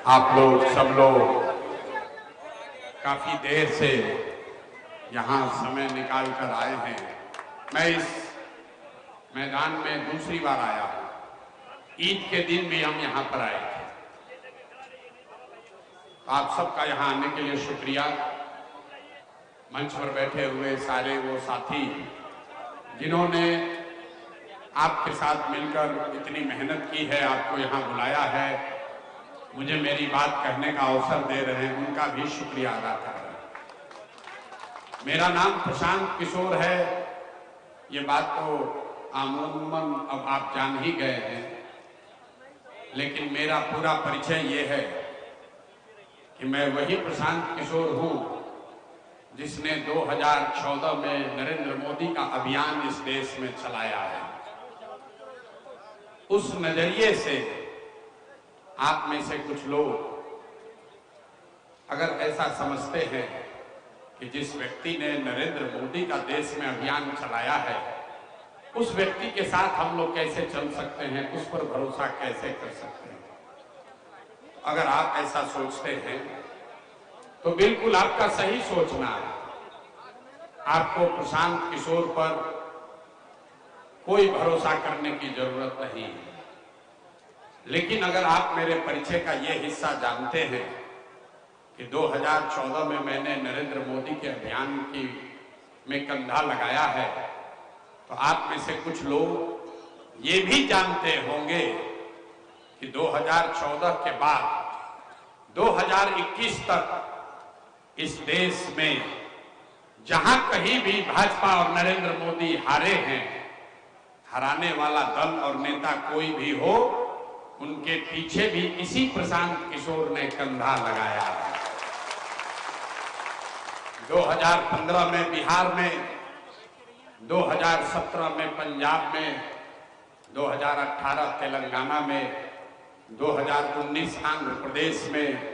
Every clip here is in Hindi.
आप लोग सब लोग काफी देर से यहाँ समय निकाल कर आए हैं। मैं इस मैदान में दूसरी बार आया हूँ। ईद के दिन भी हम यहाँ पर आए थे। आप सबका यहाँ आने के लिए शुक्रिया। मंच पर बैठे हुए सारे वो साथी जिन्होंने आपके साथ मिलकर इतनी मेहनत की है, आपको यहाँ बुलाया है, मुझे मेरी बात कहने का अवसर दे रहे हैं, उनका भी शुक्रिया अदा कर रहे हैं। मेरा नाम प्रशांत किशोर है। ये बात तो अमूमन अब आप जान ही गए हैं, लेकिन मेरा पूरा परिचय ये है कि मैं वही प्रशांत किशोर हूँ जिसने 2014 में नरेंद्र मोदी का अभियान इस देश में चलाया है। उस नजरिए से आप में से कुछ लोग अगर ऐसा समझते हैं कि जिस व्यक्ति ने नरेंद्र मोदी का देश में अभियान चलाया है, उस व्यक्ति के साथ हम लोग कैसे चल सकते हैं, उस पर भरोसा कैसे कर सकते हैं। अगर आप ऐसा सोचते हैं तो बिल्कुल आपका सही सोचना है। आपको प्रशांत किशोर पर कोई भरोसा करने की जरूरत नहीं है। लेकिन अगर आप मेरे परिचय का ये हिस्सा जानते हैं कि 2014 में मैंने नरेंद्र मोदी के अभियान में कंधा लगाया है, तो आप में से कुछ लोग ये भी जानते होंगे कि 2014 के बाद 2021 तक इस देश में जहां कहीं भी भाजपा और नरेंद्र मोदी हारे हैं, हराने वाला दल और नेता कोई भी हो, उनके पीछे भी इसी प्रशांत किशोर ने कंधा लगाया है। 2015 में बिहार में, 2017 में पंजाब में, 2018 तेलंगाना में, 2019 आंध्र प्रदेश में,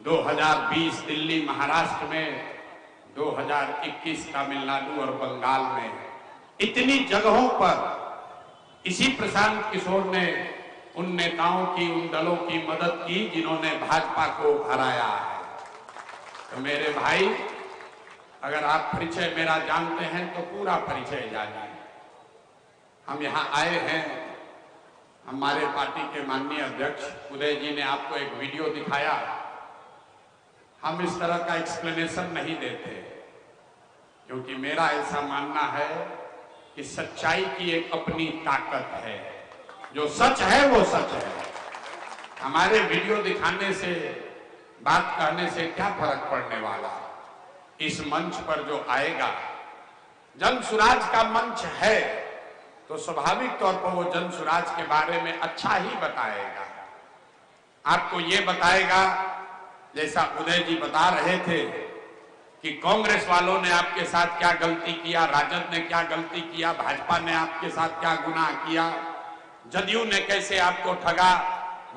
2020 दिल्ली महाराष्ट्र में, 2021 तमिलनाडु और बंगाल में, इतनी जगहों पर इसी प्रशांत किशोर ने उन नेताओं की, उन दलों की मदद की जिन्होंने भाजपा को हराया है। तो मेरे भाई, अगर आप परिचय मेरा जानते हैं तो पूरा परिचय जानिए। हम यहाँ आए हैं, हमारे पार्टी के माननीय अध्यक्ष उदय जी ने आपको एक वीडियो दिखाया। हम इस तरह का एक्सप्लेनेशन नहीं देते, क्योंकि मेरा ऐसा मानना है कि सच्चाई की एक अपनी ताकत है। जो सच है वो सच है। हमारे वीडियो दिखाने से, बात कहने से क्या फर्क पड़ने वाला। इस मंच पर जो आएगा, जन सुराज का मंच है, तो स्वाभाविक तौर पर वो जन सुराज के बारे में अच्छा ही बताएगा। आपको ये बताएगा, जैसा उदय जी बता रहे थे कि कांग्रेस वालों ने आपके साथ क्या गलती किया, राजद ने क्या गलती किया, भाजपा ने आपके साथ क्या गुनाह किया, जदयू ने कैसे आपको ठगा।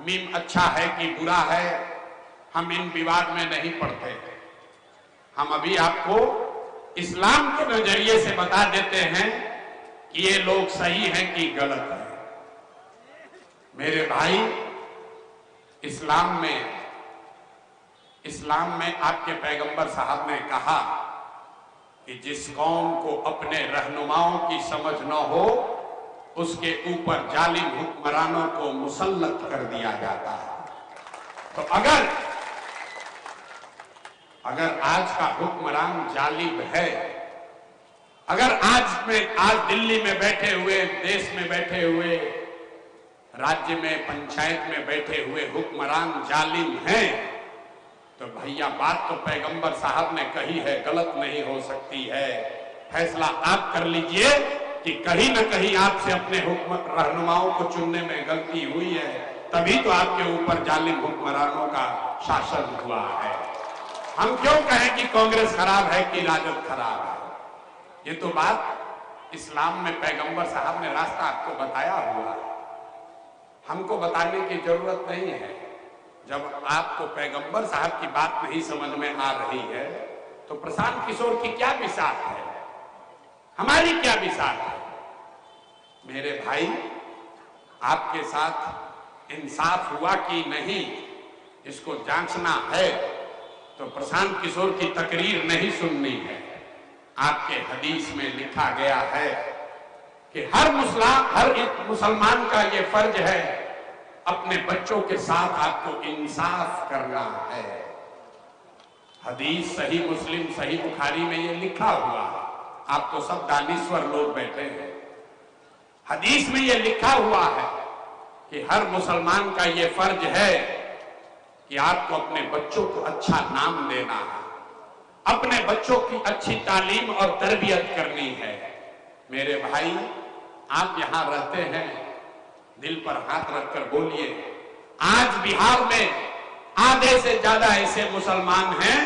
मीम अच्छा है कि बुरा है, हम इन विवाद में नहीं पड़ते। हम अभी आपको इस्लाम के नजरिए से बता देते हैं कि ये लोग सही हैं कि गलत है। मेरे भाई, इस्लाम में आपके पैगंबर साहब ने कहा कि जिस कौम को अपने रहनुमाओं की समझ न हो, उसके ऊपर जालिम हुक्मरानों को मुसल्लत कर दिया जाता है। तो अगर आज का हुक्मरान जालिम है, अगर आज दिल्ली में बैठे हुए, देश में बैठे हुए, राज्य में, पंचायत में बैठे हुए हुक्मरान जालिम हैं, तो भैया बात तो पैगंबर साहब ने कही है, गलत नहीं हो सकती है। फैसला आप कर लीजिए कि कहीं न कहीं आपसे अपने रहनुमाओं को चुनने में गलती हुई है, तभी तो आपके ऊपर जालिम हुक्मरानों का शासन हुआ है। हम क्यों कहें कि कांग्रेस खराब है कि राजद खराब है? ये तो बात इस्लाम में पैगंबर साहब ने रास्ता आपको बताया हुआ है, हमको बताने की जरूरत नहीं है। जब आपको पैगंबर साहब की बात नहीं समझ में आ रही है, तो प्रशांत किशोर की क्या बिसात है, हमारी क्या बिसात है? मेरे भाई, आपके साथ इंसाफ हुआ कि नहीं, इसको जांचना है तो प्रशांत किशोर की तकरीर नहीं सुननी है। आपके हदीस में लिखा गया है कि हर एक मुसलमान का ये फर्ज है, अपने बच्चों के साथ आपको इंसाफ करना है। हदीस सही मुस्लिम सही बुखारी में ये लिखा हुआ है। आप तो सब दानिश्वर लोग बैठे हैं। हदीस में ये लिखा हुआ है कि हर मुसलमान का ये फर्ज है कि आपको अपने बच्चों को अच्छा नाम देना है, अपने बच्चों की अच्छी तालीम और तरबियत करनी है। मेरे भाई, आप यहां रहते हैं, दिल पर हाथ रखकर बोलिए, आज बिहार में आधे से ज्यादा ऐसे मुसलमान हैं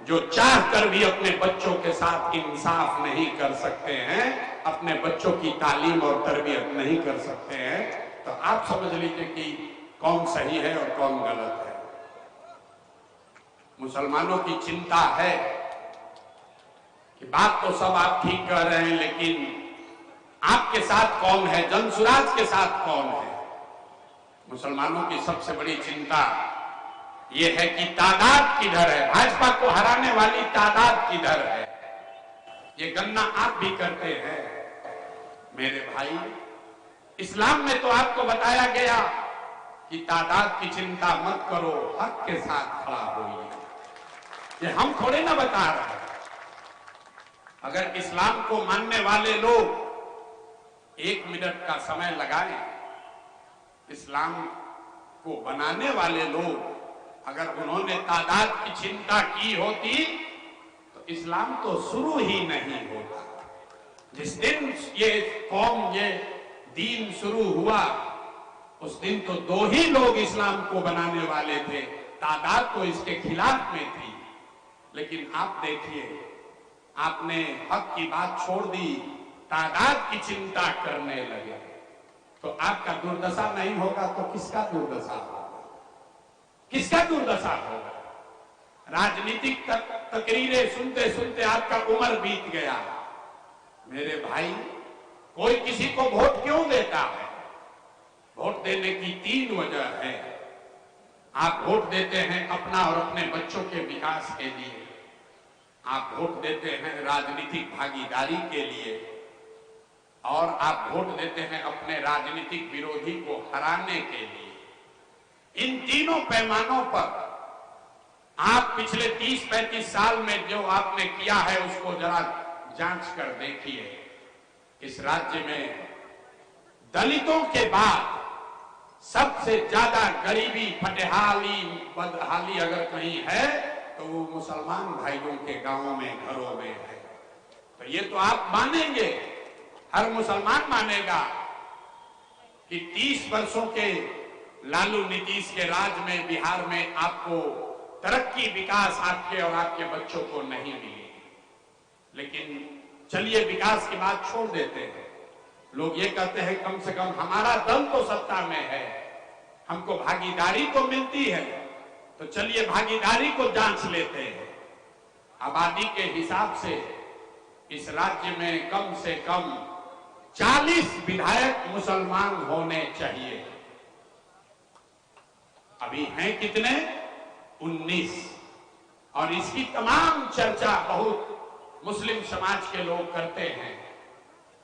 जो चाहकर भी अपने बच्चों के साथ इंसाफ नहीं कर सकते हैं, अपने बच्चों की तालीम और तरबियत नहीं कर सकते हैं। तो आप समझ लीजिए कि कौन सही है और कौन गलत है। मुसलमानों की चिंता है कि बात तो सब आप ठीक कह रहे हैं, लेकिन आपके साथ कौन है, जनसुराज के साथ कौन है। मुसलमानों की सबसे बड़ी चिंता यह है कि तादाद किधर है, भाजपा को हराने वाली तादाद किधर है। ये गन्ना आप भी करते हैं। मेरे भाई, इस्लाम में तो आपको बताया गया कि तादाद की चिंता मत करो, हक के साथ खड़ा होइए। ये हम थोड़े ना बता रहे हैं। अगर इस्लाम को मानने वाले लोग 1 मिनट का समय लगाएं, इस्लाम को बनाने वाले लोग अगर उन्होंने तादाद की चिंता की होती तो इस्लाम तो शुरू ही नहीं होता। जिस दिन ये कौम, ये दीन शुरू हुआ, उस दिन तो 2 ही लोग इस्लाम को बनाने वाले थे, तादाद तो इसके खिलाफ में थी। लेकिन आप देखिए, आपने हक की बात छोड़ दी, तादाद की चिंता करने लगे। तो आपका दुर्दशा नहीं होगा तो किसका दुर्दशा होगा? किसका दुर्दशा होगा? राजनीतिक तकरीरें सुनते सुनते आपका उम्र बीत गया। मेरे भाई, कोई किसी को वोट क्यों देता है? वोट देने की 3 वजह है। आप वोट देते हैं अपना और अपने बच्चों के विकास के लिए, आप वोट देते हैं राजनीतिक भागीदारी के लिए, और आप वोट देते हैं अपने राजनीतिक विरोधी को हराने के लिए। इन तीनों पैमानों पर आप पिछले 30-35 साल में जो आपने किया है उसको जरा जांच कर देखिए। इस राज्य में दलितों के बाद सबसे ज्यादा गरीबी, फटेहाली, बदहाली अगर कहीं है तो वो मुसलमान भाइयों के गांवों में, घरों में है। तो ये तो आप मानेंगे, हर मुसलमान मानेगा कि 30 वर्षों के लालू नीतीश के राज में बिहार में आपको तरक्की, विकास आपके और आपके बच्चों को नहीं मिली। लेकिन चलिए विकास की बात छोड़ देते हैं। लोग ये कहते हैं कम से कम हमारा दल तो सत्ता में है, हमको भागीदारी तो मिलती है। तो चलिए भागीदारी को जांच लेते हैं। आबादी के हिसाब से इस राज्य में कम से कम 40 विधायक मुसलमान होने चाहिए। अभी हैं कितने? 19। और इसकी तमाम चर्चा बहुत मुस्लिम समाज के लोग करते हैं,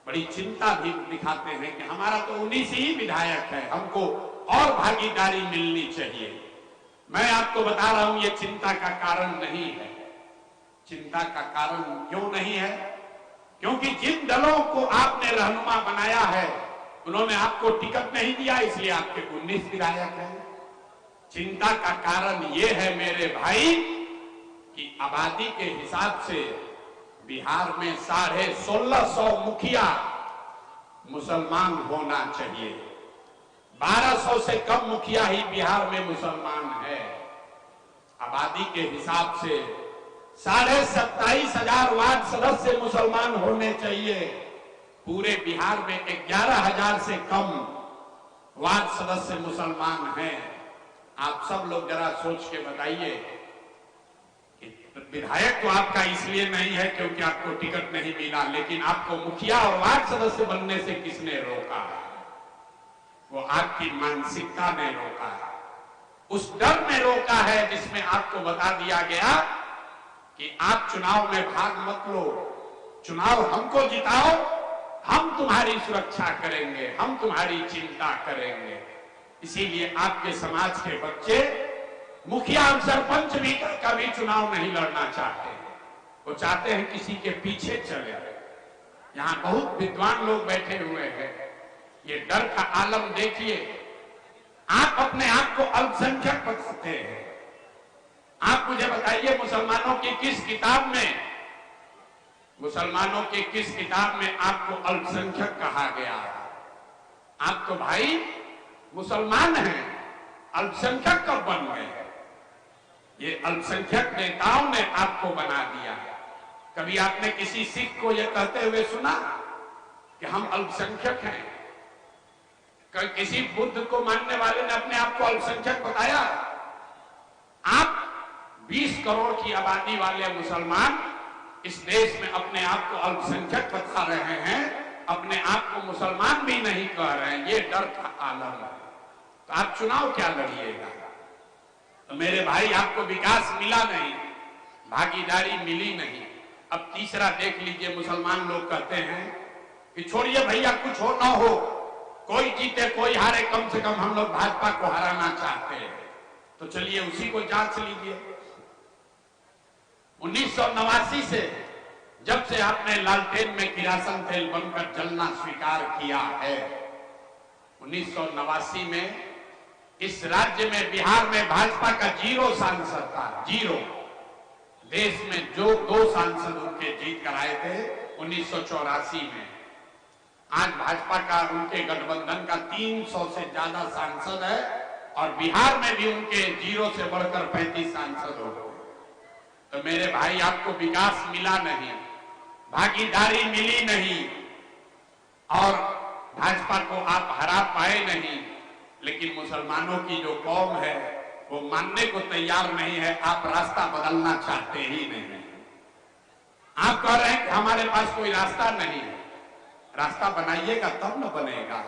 बड़ी चिंता भी दिखाते हैं कि हमारा तो 19 ही विधायक है, हमको और भागीदारी मिलनी चाहिए। मैं आपको बता रहा हूं, ये चिंता का कारण नहीं है। चिंता का कारण क्यों नहीं है? क्योंकि जिन दलों को आपने रहनुमा बनाया है उन्होंने आपको टिकट नहीं दिया, इसलिए आपके 19 विधायक हैं। चिंता का कारण यह है मेरे भाई कि आबादी के हिसाब से बिहार में 1650 मुखिया मुसलमान होना चाहिए। 1200 से कम मुखिया ही बिहार में मुसलमान है। आबादी के हिसाब से 27,500 वार्ड सदस्य मुसलमान होने चाहिए। पूरे बिहार में 11,000 से कम वार्ड सदस्य मुसलमान हैं। आप सब लोग जरा सोच के बताइए कि विधायक तो आपका इसलिए नहीं है क्योंकि आपको टिकट नहीं मिला, लेकिन आपको मुखिया और वार्ड सदस्य बनने से किसने रोका है? वो आपकी मानसिकता ने रोका है। उस डर में रोका है जिसमें आपको बता दिया गया कि आप चुनाव में भाग मत लो, चुनाव हमको जिताओ, हम तुम्हारी सुरक्षा करेंगे, हम तुम्हारी चिंता करेंगे। इसीलिए आपके समाज के बच्चे मुखिया और सरपंच भी कभी चुनाव नहीं लड़ना चाहते, वो चाहते हैं किसी के पीछे चले। यहां बहुत विद्वान लोग बैठे हुए हैं, ये डर का आलम देखिए। आप अपने आप को अल्पसंख्यक बताते हैं, आप मुझे बताइए मुसलमानों की किस किताब में आपको अल्पसंख्यक कहा गया? आप तो भाई मुसलमान हैं, अल्पसंख्यक कब बन गए? ये अल्पसंख्यक नेताओं ने आपको बना दिया। कभी आपने किसी सिख को यह कहते हुए सुना कि हम अल्पसंख्यक हैं? किसी बुद्ध को मानने वाले ने अपने आप को अल्पसंख्यक बताया? आप 20 करोड़ की आबादी वाले मुसलमान इस देश में अपने आप को अल्पसंख्यक बता रहे हैं, अपने आप को मुसलमान भी नहीं कह रहे हैं। ये डर का आलम है। तो आप चुनाव क्या लड़िएगा? तो मेरे भाई, आपको विकास मिला नहीं, भागीदारी मिली नहीं। अब तीसरा देख लीजिए, मुसलमान लोग कहते हैं कि छोड़िए भैया, कुछ हो ना हो, कोई जीते कोई हारे, कम से कम हम लोग भाजपा को हराना चाहते हैं। तो चलिए उसी को जांच लीजिए। 1989 से जब से आपने लालटेन में किरासन तेल बनकर जलना स्वीकार किया है, 1989 में इस राज्य में, बिहार में भाजपा का 0 सांसद था, 0। देश में जो 2 सांसद उनके जीत कर आए थे 1984 में, आज भाजपा का, उनके गठबंधन का 300 से ज्यादा सांसद है और बिहार में भी उनके 0 से बढ़कर 35 सांसद हो गए। तो मेरे भाई, आपको विकास मिला नहीं, भागीदारी मिली नहीं और भाजपा को आप हरा पाए नहीं। लेकिन मुसलमानों की जो कौम है वो मानने को तैयार नहीं है। आप रास्ता बदलना चाहते ही नहीं। आप कह रहे हैं कि हमारे पास कोई रास्ता नहीं है। रास्ता बनाइएगा तब न बनेगा।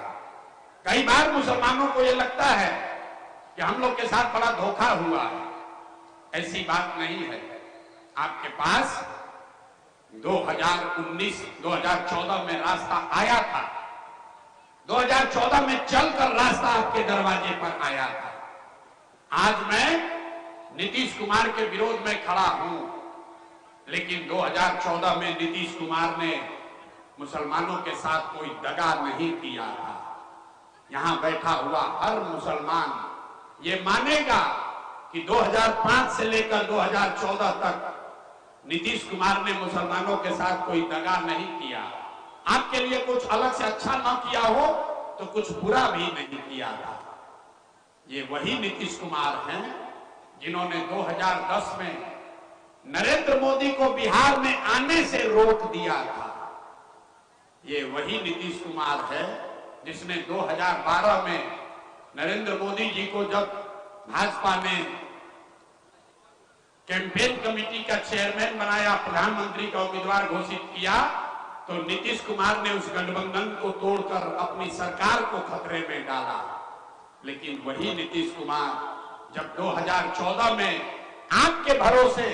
कई बार मुसलमानों को ये लगता है कि हम लोग के साथ बड़ा धोखा हुआ है। ऐसी बात नहीं है। आपके पास 2014 में रास्ता आया था, 2014 में चलकर रास्ता आपके दरवाजे पर आया था। आज मैं नीतीश कुमार के विरोध में खड़ा हूं, लेकिन 2014 में नीतीश कुमार ने मुसलमानों के साथ कोई दगा नहीं किया था। यहां बैठा हुआ हर मुसलमान ये मानेगा कि 2005 से लेकर 2014 तक नीतीश कुमार ने मुसलमानों के साथ कोई दगा नहीं किया। आपके लिए कुछ अलग से अच्छा ना किया हो तो कुछ बुरा भी नहीं किया था। ये वही नीतीश कुमार हैं जिन्होंने 2010 में नरेंद्र मोदी को बिहार में आने से रोक दिया था। ये वही नीतीश कुमार है जिसने 2012 में नरेंद्र मोदी जी को जब भाजपा ने कैंपेन कमेटी का चेयरमैन बनाया, प्रधानमंत्री का उम्मीदवार घोषित किया, तो नीतीश कुमार ने उस गठबंधन को तोड़कर अपनी सरकार को खतरे में डाला। लेकिन वही नीतीश कुमार जब 2014 में आपके भरोसे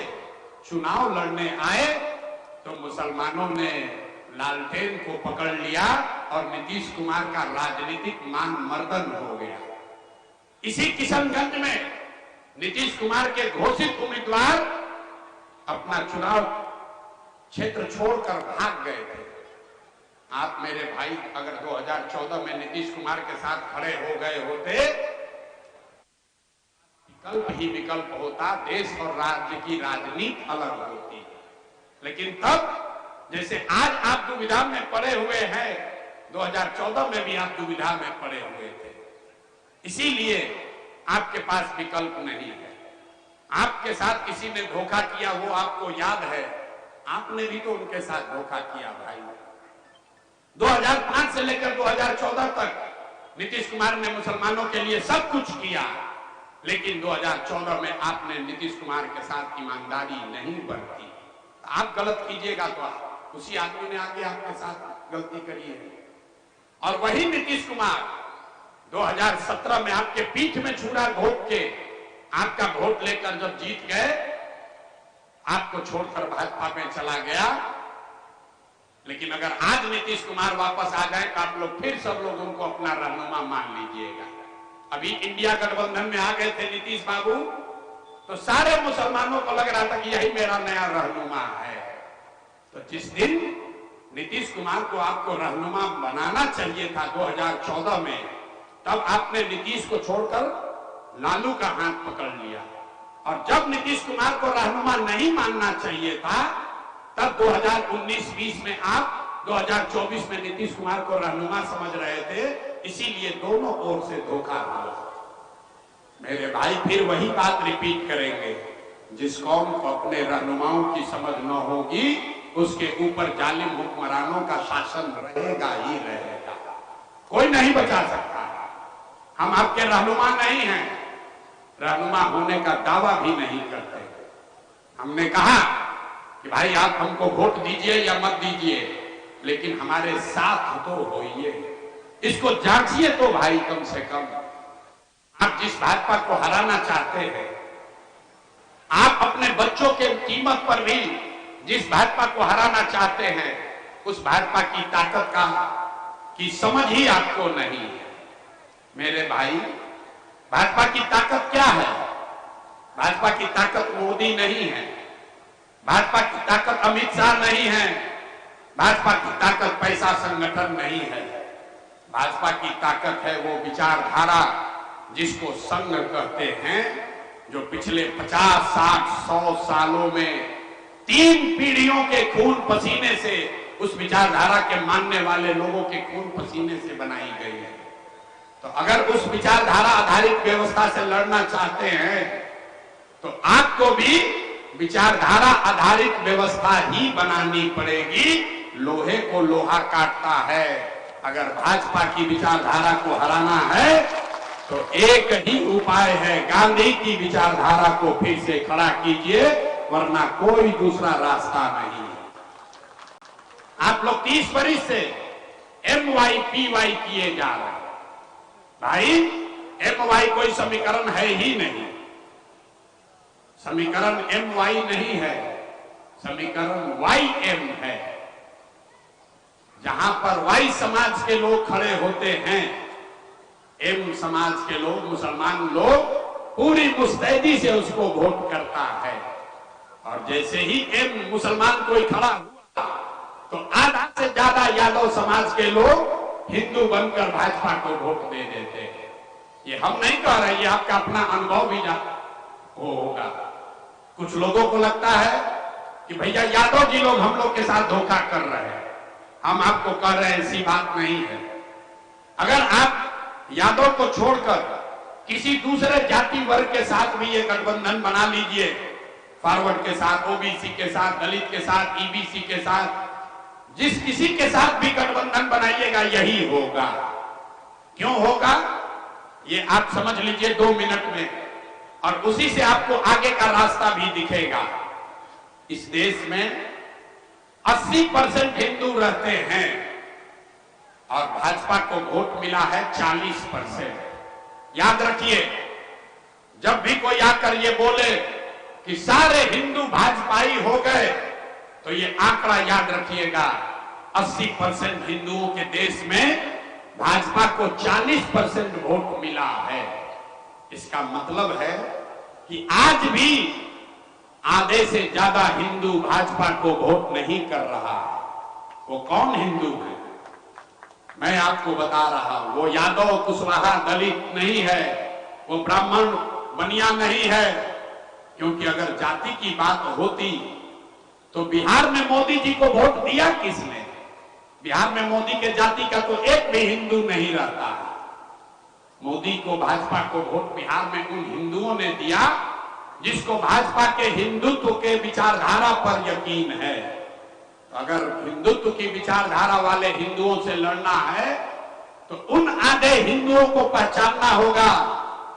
चुनाव लड़ने आए तो मुसलमानों ने लालटेन को पकड़ लिया और नीतीश कुमार का राजनीतिक मान मर्दन हो गया। इसी किशनगंज में नीतीश कुमार के घोषित उम्मीदवार अपना चुनाव क्षेत्र छोड़कर भाग गए थे। आप मेरे भाई, अगर 2014 में नीतीश कुमार के साथ खड़े हो गए होते, विकल्प ही विकल्प होता, देश और राज्य की राजनीति अलग होती। लेकिन तब जैसे आज आप दुविधा में पड़े हुए हैं, 2014 में भी आप दुविधा में पड़े हुए थे। इसीलिए आपके पास विकल्प नहीं है। आपके साथ किसी ने धोखा किया, वो आपको याद है। आपने भी तो उनके साथ धोखा किया भाई। 2005 से लेकर 2014 तक नीतीश कुमार ने मुसलमानों के लिए सब कुछ किया, लेकिन 2014 में आपने नीतीश कुमार के साथ ईमानदारी नहीं बरती। आप गलत कीजिएगा तो आप उसी आदमी ने आगे आपके साथ गलती करी है। और वही नीतीश कुमार 2017 में आपके पीठ में छुरा घोंप के आपका वोट लेकर जब जीत गए, आपको छोड़कर भाजपा में चला गया। लेकिन अगर आज नीतीश कुमार वापस आ जाए तो आप लोग फिर सब लोग उनको अपना रहनुमा मान लीजिएगा। अभी इंडिया गठबंधन में आ गए थे नीतीश बाबू, तो सारे मुसलमानों को लग रहा था कि यही मेरा नया रहनुमा है। तो जिस दिन नीतीश कुमार को आपको रहनुमा बनाना चाहिए था 2014 में, तब आपने नीतीश को छोड़कर लालू का हाथ पकड़ लिया। और जब नीतीश कुमार को रहनुमा नहीं मानना चाहिए था, तब 2019-20 में आप 2024 में नीतीश कुमार को रहनुमा समझ रहे थे। इसीलिए दोनों ओर से धोखा हुआ। मेरे भाई फिर वही बात रिपीट करेंगे, जिस कौम को अपने रहनुमाओं की समझ न होगी, उसके ऊपर जालिम हुक्मरानों का शासन रहेगा ही रहेगा, कोई नहीं बचा सकता। हम आपके रहनुमा नहीं हैं, रहनुमा होने का दावा भी नहीं करते। हमने कहा कि भाई आप हमको वोट दीजिए या मत दीजिए, लेकिन हमारे साथ तो होइए, इसको जांचिए तो भाई। कम से कम आप जिस भाजपा को हराना चाहते हैं, आप अपने बच्चों के कीमत पर भी जिस भाजपा को हराना चाहते हैं, उस भाजपा की ताकत की समझ ही आपको नहीं है। मेरे भाई, भाजपा की ताकत क्या है? भाजपा की ताकत मोदी नहीं है, भाजपा की ताकत अमित शाह नहीं है, भाजपा की ताकत पैसा संगठन नहीं है। भाजपा की ताकत है वो विचारधारा जिसको संघ कहते हैं, जो पिछले 50, 60, 100 सालों में 3 पीढ़ियों के खून पसीने से, उस विचारधारा के मानने वाले लोगों के खून पसीने से बनाई गई है। तो अगर उस विचारधारा आधारित व्यवस्था से लड़ना चाहते हैं, तो आपको भी विचारधारा आधारित व्यवस्था ही बनानी पड़ेगी। लोहे को लोहा काटता है। अगर भाजपा की विचारधारा को हराना है तो एक ही उपाय है, गांधी की विचारधारा को फिर से खड़ा कीजिए, वरना कोई दूसरा रास्ता नहीं है। आप लोग 30 वर्ष से MYPY किए जा रहे हैं। भाई, MY कोई समीकरण है ही नहीं। समीकरण MY नहीं है, समीकरण YM है। जहां पर Y समाज के लोग खड़े होते हैं, M समाज के लोग, मुसलमान लोग पूरी मुस्तैदी से उसको वोट करता है। और जैसे ही M मुसलमान कोई खड़ा हुआ, तो आधा से ज्यादा यादव समाज के लोग हिंदू बनकर भाजपा को वोट दे देते हैं। ये हम नहीं कह रहे, ये आपका अपना अनुभव भी होगा। कुछ लोगों को लगता है कि भैया यादव जी लोग हम लोग के साथ धोखा कर रहे हैं। हम आपको कह रहे हैं ऐसी बात नहीं है। अगर आप यादव को छोड़कर किसी दूसरे जाति वर्ग के साथ भी ये गठबंधन बना लीजिए, फॉरवर्ड के साथ, OBC के साथ, दलित के साथ, EBC के साथ, जिस किसी के साथ भी गठबंधन बनाइएगा यही होगा। क्यों होगा ये आप समझ लीजिए 2 मिनट में, और उसी से आपको आगे का रास्ता भी दिखेगा। इस देश में 80% हिंदू रहते हैं और भाजपा को वोट मिला है 40%। याद रखिए, जब भी कोई आकर ये बोले कि सारे हिंदू भाजपाई हो गए, तो ये आंकड़ा याद रखिएगा, 80% हिंदुओं के देश में भाजपा को 40% वोट मिला है। इसका मतलब है कि आज भी आधे से ज्यादा हिंदू भाजपा को वोट नहीं कर रहा। वो कौन हिंदू है मैं आपको बता रहा हूं। वो यादव, कुशवाहा, दलित नहीं है, वो ब्राह्मण, बनिया नहीं है। क्योंकि अगर जाति की बात होती तो बिहार में मोदी जी को वोट दिया किसने? बिहार में मोदी के जाति का तो एक भी हिंदू नहीं रहता। मोदी को, भाजपा को वोट बिहार में उन हिंदुओं ने दिया जिसको भाजपा के हिंदुत्व के विचारधारा पर यकीन है। अगर हिंदुत्व की विचारधारा वाले हिंदुओं से लड़ना है तो उन आधे हिंदुओं को पहचानना होगा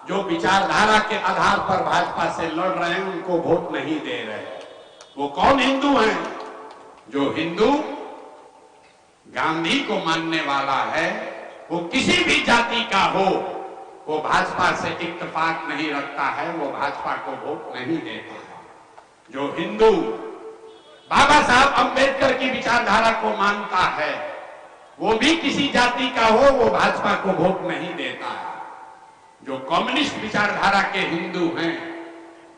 जो विचारधारा के आधार पर भाजपा से लड़ रहे हैं, उनको वोट नहीं दे रहे। वो कौन हिंदू हैं? जो हिंदू गांधी को मानने वाला है, वो किसी भी जाति का हो, वो भाजपा से इत्तेफाक नहीं रखता है, वो भाजपा को वोट नहीं देता है। जो हिंदू बाबा साहब अंबेडकर की विचारधारा को मानता है, वो भी किसी जाति का हो, वो भाजपा को वोट नहीं देता है। जो कम्युनिस्ट विचारधारा के हिंदू हैं,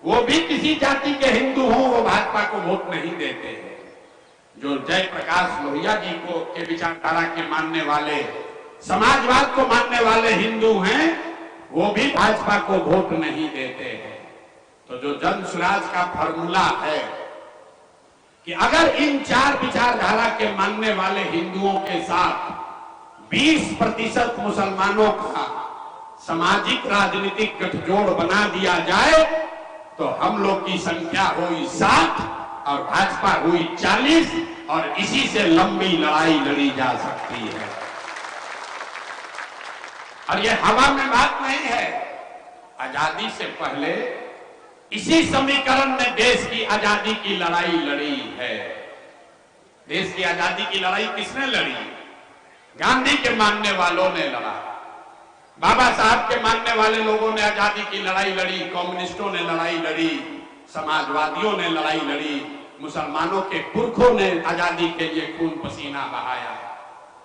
वो भी किसी जाति के हिंदू हों, वो भाजपा को वोट नहीं देते हैं। जो जयप्रकाश लोहिया जी को के विचारधारा के मानने वाले, समाजवाद को मानने वाले हिंदू हैं, वो भी भाजपा को वोट नहीं देते हैं। तो जो जन स्वराज का फॉर्मूला है कि अगर इन चार विचारधारा के मानने वाले हिंदुओं के साथ 20% मुसलमानों का सामाजिक राजनीतिक गठजोड़ बना दिया जाए तो हम लोग की संख्या हुई 7 और भाजपा हुई 40 और इसी से लंबी लड़ाई लड़ी जा सकती है। और यह हवा में बात नहीं है। आजादी से पहले इसी समीकरण में देश की आजादी की लड़ाई लड़ी है। देश की आजादी की लड़ाई किसने लड़ी? गांधी के मानने वालों ने लड़ा, बाबा साहब के मानने वाले लोगों ने आजादी की लड़ाई लड़ी, कम्युनिस्टों ने लड़ाई लड़ी, समाजवादियों ने लड़ाई लड़ी, मुसलमानों के पुरखों ने आजादी के लिए खून पसीना बहाया।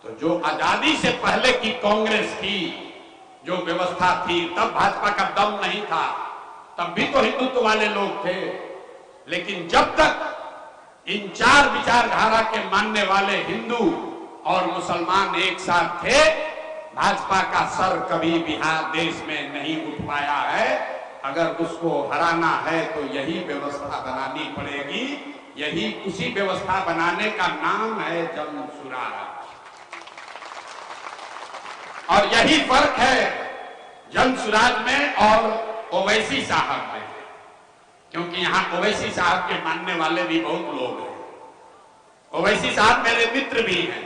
तो जो आजादी से पहले की कांग्रेस की जो व्यवस्था थी, तब भाजपा का दम नहीं था, तब भी तो हिंदुत्व वाले लोग थे। लेकिन जब तक इन चार विचारधारा के मानने वाले हिंदू और मुसलमान एक साथ थे, भाजपा का सर कभी बिहार देश में नहीं उठ पाया है। अगर उसको हराना है तो यही व्यवस्था बनानी पड़ेगी। यही उसी व्यवस्था बनाने का नाम है जन सुराज। और यही फर्क है जन सुराज में और ओवैसी साहब में, क्योंकि यहां ओवैसी साहब के मानने वाले भी बहुत लोग हैं। ओवैसी साहब मेरे मित्र भी हैं।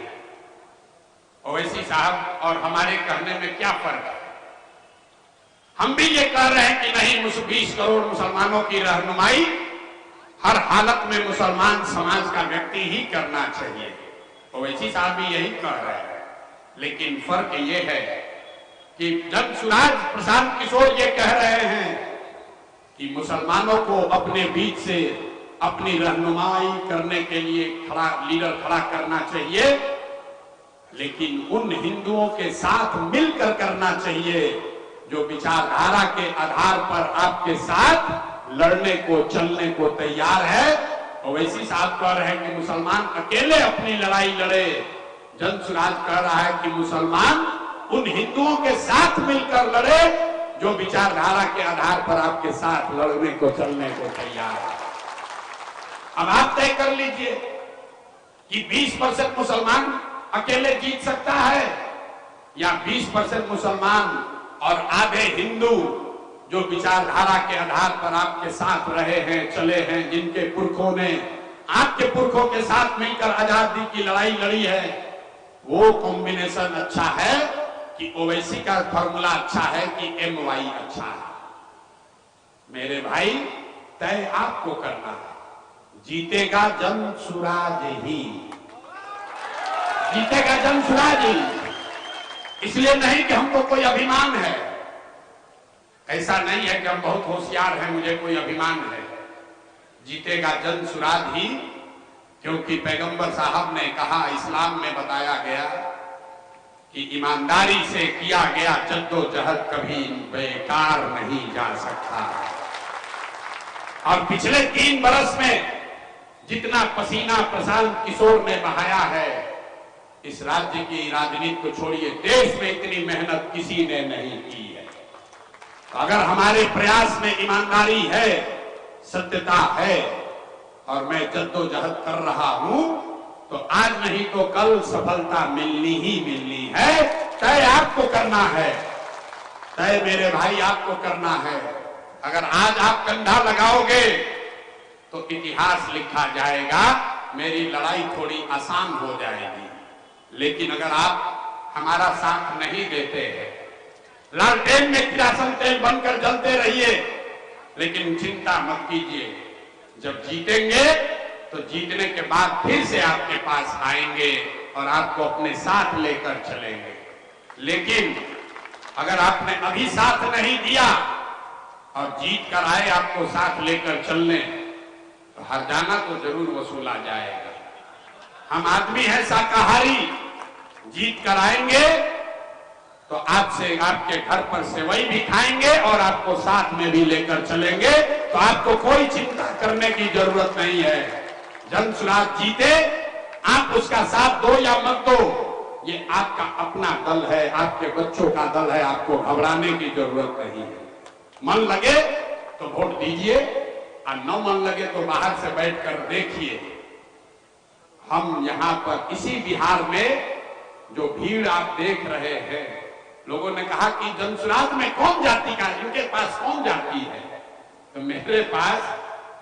ओवैसी साहब और हमारे कहने में क्या फर्क है? हम भी ये कह रहे हैं कि नहीं, 20 करोड़ मुसलमानों की रहनुमाई हर हालत में मुसलमान समाज का व्यक्ति ही करना चाहिए। ओवैसी साहब भी यही कह रहे हैं। लेकिन फर्क ये है कि जन सुराज प्रशांत किशोर ये कह रहे हैं कि मुसलमानों को अपने बीच से अपनी रहनुमाई करने के लिए लीडर खड़ा करना चाहिए, लेकिन उन हिंदुओं के साथ मिलकर करना चाहिए जो विचारधारा के आधार पर आपके साथ लड़ने को, चलने को तैयार है। ओवैसी साहब कह रहे हैं कि मुसलमान अकेले अपनी लड़ाई लड़े। जन सुराज कह रहा है कि मुसलमान उन हिंदुओं के साथ मिलकर लड़े जो विचारधारा के आधार पर आपके साथ लड़ने को, चलने को तैयार है। अब आप तय कर लीजिए कि 20% मुसलमान अकेले जीत सकता है या 20% मुसलमान और आधे हिंदू जो विचारधारा के आधार पर आपके साथ रहे हैं, चले हैं, जिनके पुरखों ने आपके पुरखों के साथ मिलकर आजादी की लड़ाई लड़ी है, वो कॉम्बिनेशन अच्छा है कि ओवैसी का फॉर्मूला अच्छा है कि MY अच्छा है? मेरे भाई, तय आपको करना है। जीतेगा जन सुराज ही, जीतेगा जन सुराज ही। इसलिए नहीं कि हमको कोई अभिमान है, ऐसा नहीं है कि हम बहुत होशियार हैं, मुझे कोई अभिमान है। जीतेगा जन सुराज ही, क्योंकि पैगंबर साहब ने कहा, इस्लाम में बताया गया कि ईमानदारी से किया गया जद्दोजहद कभी बेकार नहीं जा सकता। और पिछले 3 बरस में जितना पसीना प्रशांत किशोर ने बहाया है, इस राज्य की राजनीति को छोड़िए, देश में इतनी मेहनत किसी ने नहीं की है। तो अगर हमारे प्रयास में ईमानदारी है, सत्यता है और मैं जद्दोजहद कर रहा हूं, तो आज नहीं तो कल सफलता मिलनी ही मिलनी है। तय आपको करना है, तय मेरे भाई आपको करना है। अगर आज आप कंधा लगाओगे तो इतिहास लिखा जाएगा, मेरी लड़ाई थोड़ी आसान हो जाएगी। लेकिन अगर आप हमारा साथ नहीं देते हैं, लालटेन में किरासन तेल बनकर जलते रहिए, लेकिन चिंता मत कीजिए, जब जीतेंगे तो जीतने के बाद फिर से आपके पास आएंगे और आपको अपने साथ लेकर चलेंगे। लेकिन अगर आपने अभी साथ नहीं दिया और जीत कर आए आपको साथ लेकर चलने, तो हरजाना तो जरूर वसूला जाएगा। हम आदमी हैं शाकाहारी, जीत कर आएंगे तो आपसे आपके घर पर सेवई भी खाएंगे और आपको साथ में भी लेकर चलेंगे, तो आपको कोई चिंता करने की जरूरत नहीं है। जनसुराज जीते, आप उसका साथ दो या मत दो, ये आपका अपना दल है, आपके बच्चों का दल है, आपको घबराने की जरूरत नहीं है। मन लगे तो वोट दीजिए और न मन लगे तो बाहर से बैठकर देखिए। हम यहां पर इसी बिहार में जो भीड़ आप देख रहे हैं, लोगों ने कहा कि जनसुराज में कौन जाति का, इनके पास कौन जाति है, तो मेरे पास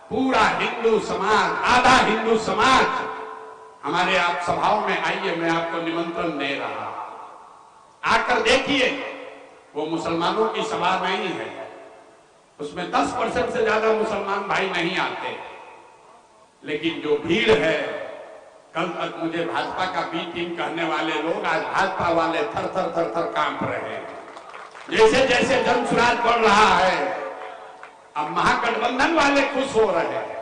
पूरा हिंदू समाज, आधा हिंदू समाज हमारे आप सभाओं में आइए, मैं आपको निमंत्रण दे रहा, आकर देखिए। वो मुसलमानों की सभा नहीं है, उसमें 10% से ज्यादा मुसलमान भाई नहीं आते, लेकिन जो भीड़ है, कल तक मुझे भाजपा का बी टीम कहने वाले लोग आज भाजपा वाले थर थर थर थर कांप रहे हैं। जैसे जैसे जनसुराज बढ़ रहा है, अब महागठबंधन वाले खुश हो रहे हैं।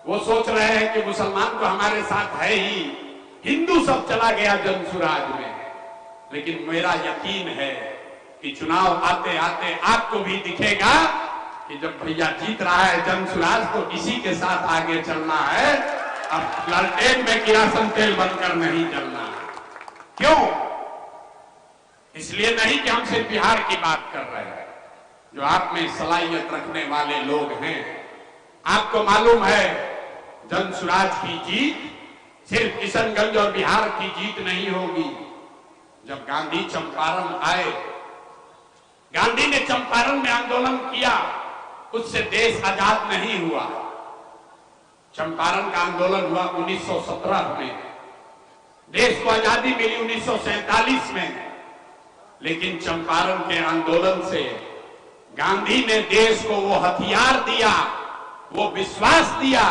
वो सोच रहे हैं कि मुसलमान तो हमारे साथ है ही, हिंदू सब चला गया जनसुराज में। लेकिन मेरा यकीन है कि चुनाव आते आते आपको भी दिखेगा कि जब भैया जीत रहा है जनसुराज, तो इसी के साथ आगे चलना है। अब लालटेन में किरासन तेल बनकर नहीं चलना। क्यों? इसलिए नहीं कि हम सिर्फ बिहार की बात कर रहे हैं। जो आप में सलाहियत रखने वाले लोग हैं, आपको मालूम है जनसुराज की जीत सिर्फ किशनगंज और बिहार की जीत नहीं होगी। जब गांधी चंपारण आए, गांधी ने चंपारण में आंदोलन किया, उससे देश आजाद नहीं हुआ। चंपारण का आंदोलन हुआ 1917 में, देश को आजादी मिली 1947 में। लेकिन चंपारण के आंदोलन से गांधी ने देश को वो हथियार दिया, वो विश्वास दिया,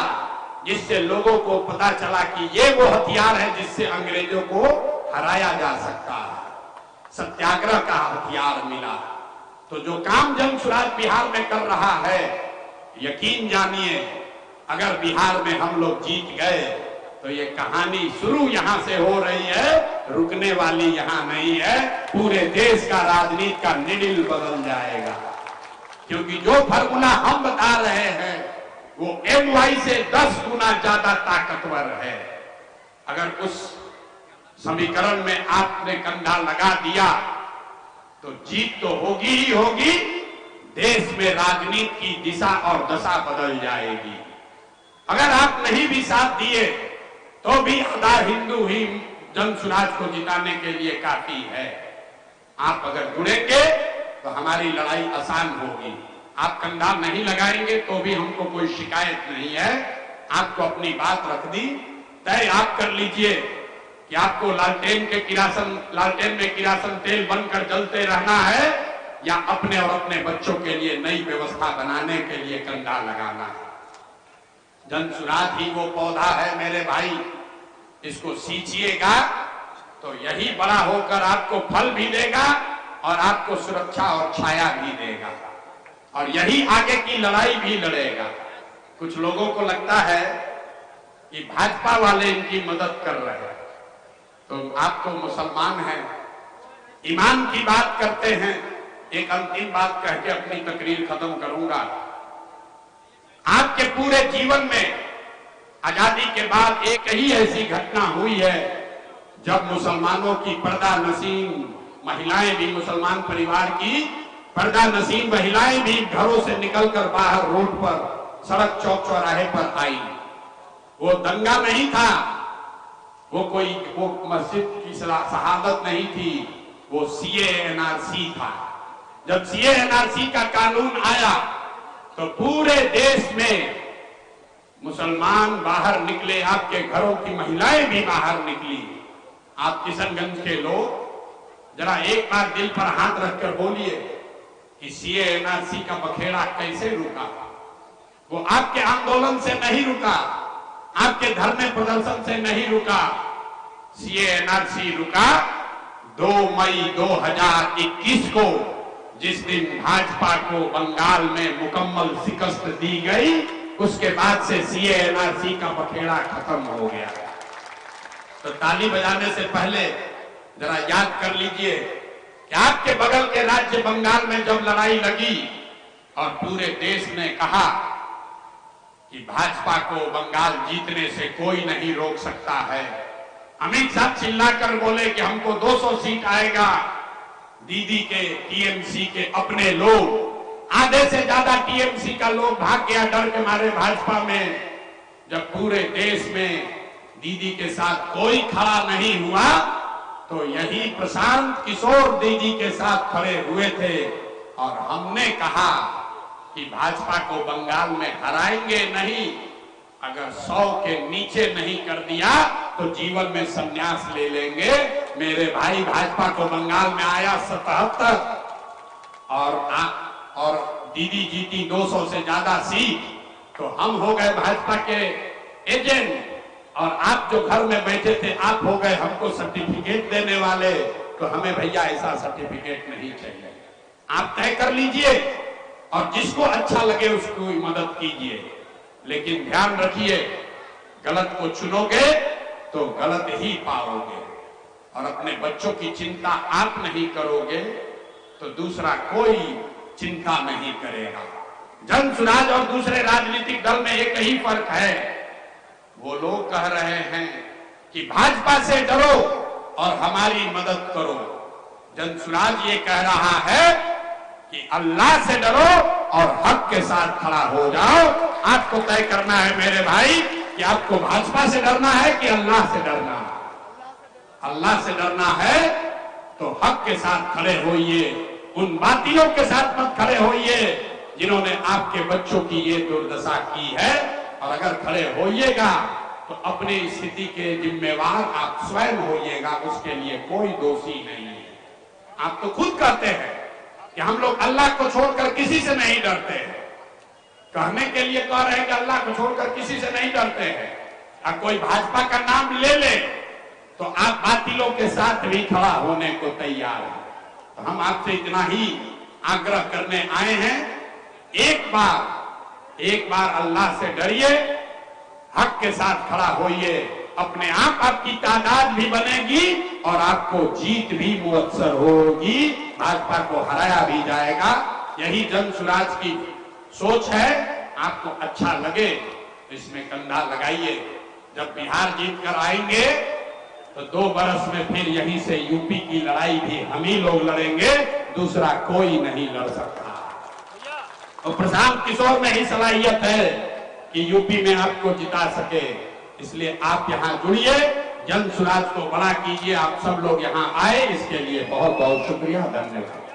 जिससे लोगों को पता चला कि ये वो हथियार है जिससे अंग्रेजों को हराया जा सकता है। सत्याग्रह का हथियार मिला। तो जो काम जनसुराज बिहार में कर रहा है, यकीन जानिए अगर बिहार में हम लोग जीत गए तो ये कहानी शुरू यहां से हो रही है, रुकने वाली यहां नहीं है। पूरे देश का राजनीति का निडिल बदल जाएगा, क्योंकि जो फॉर्मूला हम बता रहे हैं वो MY से 10 गुना ज्यादा ताकतवर है। अगर उस समीकरण में आपने कंधा लगा दिया तो जीत तो होगी ही होगी, देश में राजनीति की दिशा और दशा बदल जाएगी। अगर आप नहीं भी साथ दिए तो भी आधा हिंदू ही जनसुराज को जिताने के लिए काफी है। आप अगर जुड़ेंगे तो हमारी लड़ाई आसान होगी। आप कंधा नहीं लगाएंगे तो भी हमको कोई शिकायत नहीं है। आपको अपनी बात रख दी, तय आप कर लीजिए कि आपको लालटेन में किरासन तेल बनकर जलते रहना है या अपने और अपने बच्चों के लिए नई व्यवस्था बनाने के लिए कंधा लगाना है। जनसुराज ही वो पौधा है मेरे भाई, इसको सींचिएगा तो यही बड़ा होकर आपको फल भी देगा और आपको सुरक्षा और छाया भी देगा, और यही आगे की लड़ाई भी लड़ेगा। कुछ लोगों को लगता है कि भाजपा वाले इनकी मदद कर रहे हैं, तो आप तो मुसलमान हैं, ईमान की बात करते हैं। एक अंतिम बात कह के अपनी तकरीर खत्म करूंगा। आपके पूरे जीवन में आजादी के बाद एक ही ऐसी घटना हुई है जब मुसलमानों की पर्दा नसीम महिलाएं भी, मुसलमान परिवार की पर्दा नसीम महिलाएं भी घरों से निकलकर बाहर रोड पर, सड़क चौक चौराहे पर आई। वो दंगा नहीं था, वो मस्जिद की शहादत नहीं थी, वो CAA NRC था। जब CAA NRC का कानून आया तो पूरे देश में मुसलमान बाहर निकले, आपके घरों की महिलाएं भी बाहर निकली। आप किशनगंज के लोग जरा एक बार दिल पर हाथ रखकर बोलिए कि CAA NRC का बखेड़ा कैसे रुका? वो आपके आंदोलन से नहीं रुका, आपके धरने प्रदर्शन से नहीं रुका। CAA NRC रुका 2 मई 2021 को जिस दिन भाजपा को बंगाल में मुकम्मल शिकस्त दी गई, उसके बाद से सीए एनआरसी का बखेड़ा खत्म हो गया। तो ताली बजाने से पहले जरा याद कर लीजिए कि आपके बगल के राज्य बंगाल में जब लड़ाई लगी और पूरे देश ने कहा कि भाजपा को बंगाल जीतने से कोई नहीं रोक सकता है, अमित शाह चिल्लाकर बोले कि हमको 200 सीट आएगा। दीदी के टीएमसी के अपने लोग, आधे से ज्यादा टीएमसी का लोग भाग गया डर के मारे भाजपा में। जब पूरे देश में दीदी के साथ कोई खड़ा नहीं हुआ तो यही प्रशांत किशोर दीदी के साथ खड़े हुए थे और हमने कहा कि भाजपा को बंगाल में हराएंगे नहीं, अगर 100 के नीचे नहीं कर दिया तो जीवन में संन्यास ले लेंगे। मेरे भाई, भाजपा को बंगाल में आया 77 और दीदी जीती 200 से ज्यादा सीट, तो हम हो गए भाजपा के एजेंट और आप जो घर में बैठे थे आप हो गए हमको सर्टिफिकेट देने वाले। तो हमें भैया ऐसा सर्टिफिकेट नहीं चाहिए। आप तय कर लीजिए और जिसको अच्छा लगे उसको मदद कीजिए, लेकिन ध्यान रखिए गलत को चुनोगे तो गलत ही पाओगे। और अपने बच्चों की चिंता आप नहीं करोगे तो दूसरा कोई चिंता नहीं करेगा। जन सुराज और दूसरे राजनीतिक दल में एक ही फर्क है, वो लोग कह रहे हैं कि भाजपा से डरो और हमारी मदद करो। जन सुराज ये कह रहा है कि अल्लाह से डरो और हक के साथ खड़ा हो जाओ। आपको तय करना है मेरे भाई कि आपको भाजपा से डरना है कि अल्लाह से डरना है। अल्लाह से डरना है तो हक के साथ खड़े होइए, उन बातिलों के साथ मत खड़े होइए जिन्होंने आपके बच्चों की ये दुर्दशा की है। और अगर खड़े होइएगा तो अपनी स्थिति के जिम्मेवार आप स्वयं होइएगा, उसके लिए कोई दोषी नहीं है। आप तो खुद कहते हैं कि हम लोग अल्लाह को छोड़कर किसी से नहीं डरते हैं, कहने के लिए कह रहे हैं कि अल्लाह को छोड़कर किसी से नहीं डरते हैं। अब कोई भाजपा का नाम ले ले तो आप बातिलों के साथ भी खड़ा होने को तैयार हैं। तो हम आपसे इतना ही आग्रह करने आए हैं, एक बार अल्लाह से डरिए, हक के साथ खड़ा होइए, अपने आप आपकी तादाद भी बनेगी और आपको जीत भी मुयस्सर होगी, भाजपा को हराया भी जाएगा। यही जन सुराज की सोच है। आपको अच्छा लगे तो इसमें कंधा लगाइए। जब बिहार जीत कर आएंगे तो 2 बरस में फिर यहीं से यूपी की लड़ाई भी हम ही लोग लड़ेंगे, दूसरा कोई नहीं लड़ सकता। और प्रशांत किशोर में ही सलाहियत है कि यूपी में आपको जिता सके। इसलिए आप यहां जुड़िए, जन सुराज को बड़ा कीजिए। आप सब लोग यहां आए इसके लिए बहुत बहुत शुक्रिया, धन्यवाद।